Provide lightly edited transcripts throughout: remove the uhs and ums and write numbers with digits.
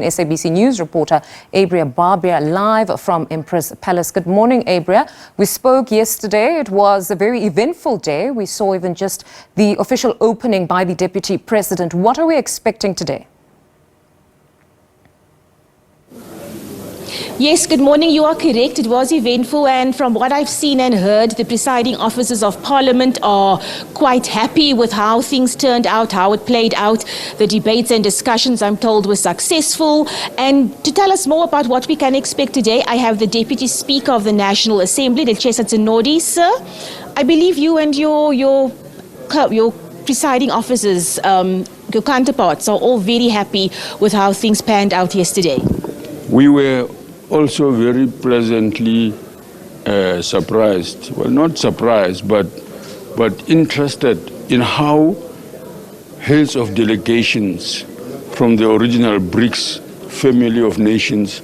SABC News reporter Abra Barbier live from Empress Palace. Good morning, Abra. We spoke yesterday. It was a very eventful day. We saw even just the official opening by the Deputy President. What are we expecting today? Yes, good morning. You are correct. It was eventful, and from what I've seen and heard, the presiding officers of Parliament are quite happy with how things turned out, how it played out. The debates and discussions, I'm told, were successful. And to tell us more about what we can expect today, I have the Deputy Speaker of the National Assembly, the Nodi. Sir, I believe you and your presiding officers, your counterparts, are all very happy with how things panned out yesterday. We were also very pleasantly surprised, well, not surprised, but interested in how heads of delegations from the original BRICS family of nations,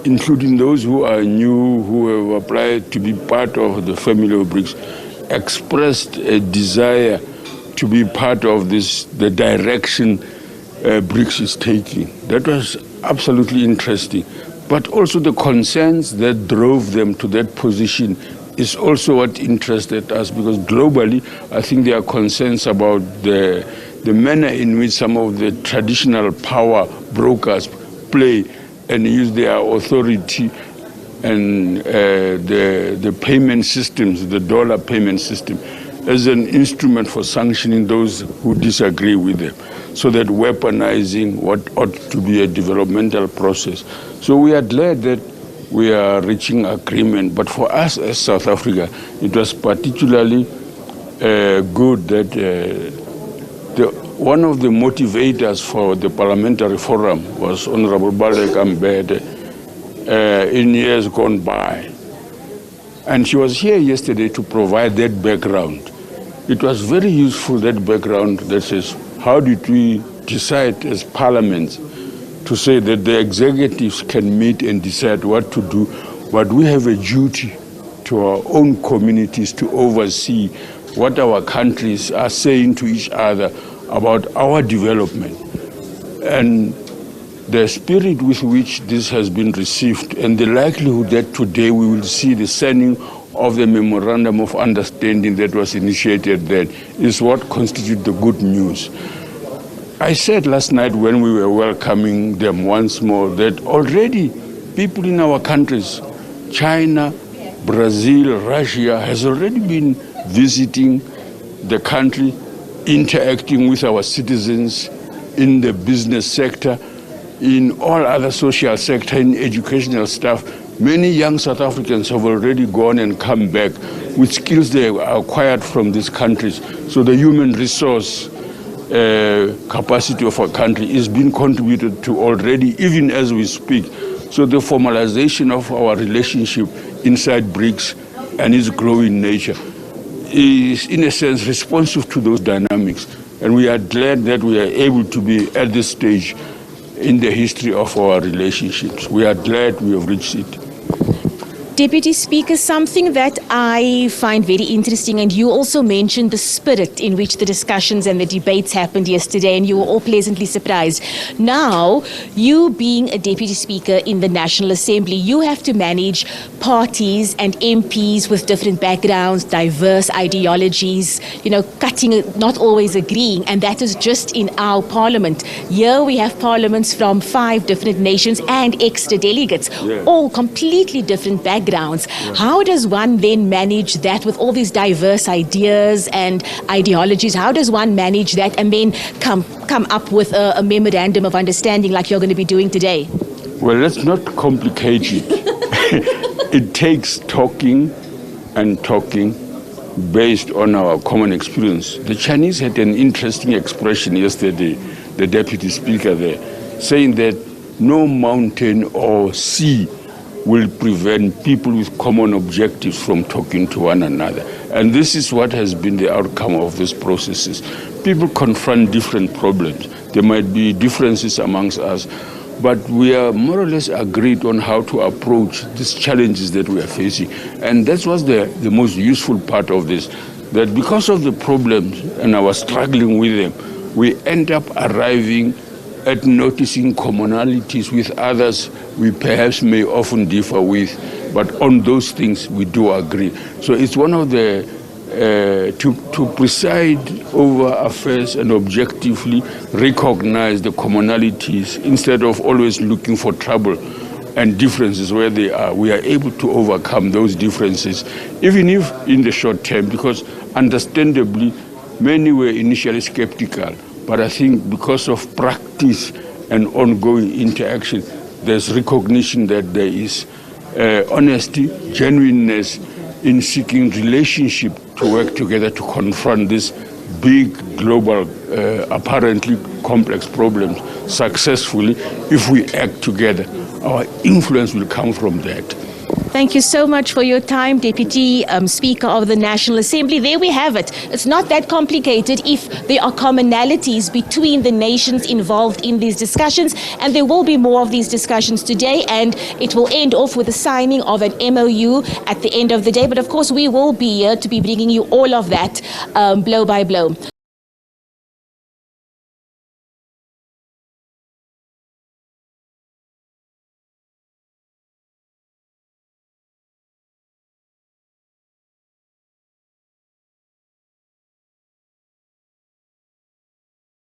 including those who are new, who have applied to be part of the family of BRICS, expressed a desire to be part of the direction BRICS is taking. That was absolutely interesting. But also the concerns that drove them to that position is also what interested us, because globally, I think there are concerns about the manner in which some of the traditional power brokers play and use their authority and the payment systems, the dollar payment system, as an instrument for sanctioning those who disagree with them, so that weaponizing what ought to be a developmental process. So we are glad that we are reaching agreement. But for us as South Africa, it was particularly good that one of the motivators for the Parliamentary Forum was Honorable Barbier in years gone by. And she was here yesterday to provide that background. It was very useful, that background that says, how did we decide as parliaments to say that the executives can meet and decide what to do, but we have a duty to our own communities to oversee what our countries are saying to each other about our development. And the spirit with which this has been received and the likelihood that today we will see the signing of the Memorandum of Understanding that was initiated then is what constitutes the good news. I said last night when we were welcoming them once more that already people in our countries, China, Brazil, Russia, has already been visiting the country, interacting with our citizens in the business sector, in all other social sector, in educational stuff. Many young South Africans have already gone and come back with skills they acquired from these countries. So the human resource capacity of our country is being contributed to already, even as we speak. So the formalization of our relationship inside BRICS and its growing nature is, in a sense, responsive to those dynamics. And we are glad that we are able to be at this stage in the history of our relationships. We are glad we have reached it. Deputy Speaker, something that I find very interesting, and you also mentioned the spirit in which the discussions and the debates happened yesterday, and you were all pleasantly surprised. Now, you being a Deputy Speaker in the National Assembly, you have to manage parties and MPs with different backgrounds, diverse ideologies, cutting, not always agreeing, and that is just in our parliament. Here we have parliaments from 5 different nations and extra delegates, all completely different backgrounds. How does one then manage that with all these diverse ideas and ideologies? How does one manage that and then come up with a memorandum of understanding like you're going to be doing today? Well, let's not complicate it. It takes talking and talking based on our common experience. The Chinese had an interesting expression yesterday, the Deputy Speaker there, saying that no mountain or sea will prevent people with common objectives from talking to one another. And this is what has been the outcome of these processes. People confront different problems. There might be differences amongst us, but we are more or less agreed on how to approach these challenges that we are facing. And that was the most useful part of this, that because of the problems and our struggling with them, we end up arriving at noticing commonalities with others we perhaps may often differ with, but on those things we do agree. So it's one of the, to preside over affairs and objectively recognize the commonalities instead of always looking for trouble and differences where they are. We are able to overcome those differences, even if in the short term, because understandably, many were initially skeptical, but I think because of practice and ongoing interaction, there's recognition that there is honesty, genuineness in seeking relationship to work together to confront this big, global, apparently complex problems successfully. If we act together, our influence will come from that. Thank you so much for your time, Deputy Speaker of the National Assembly. There we have it. It's not that complicated if there are commonalities between the nations involved in these discussions, and there will be more of these discussions today, and it will end off with the signing of an MOU at the end of the day. But of course, we will be here to be bringing you all of that blow by blow.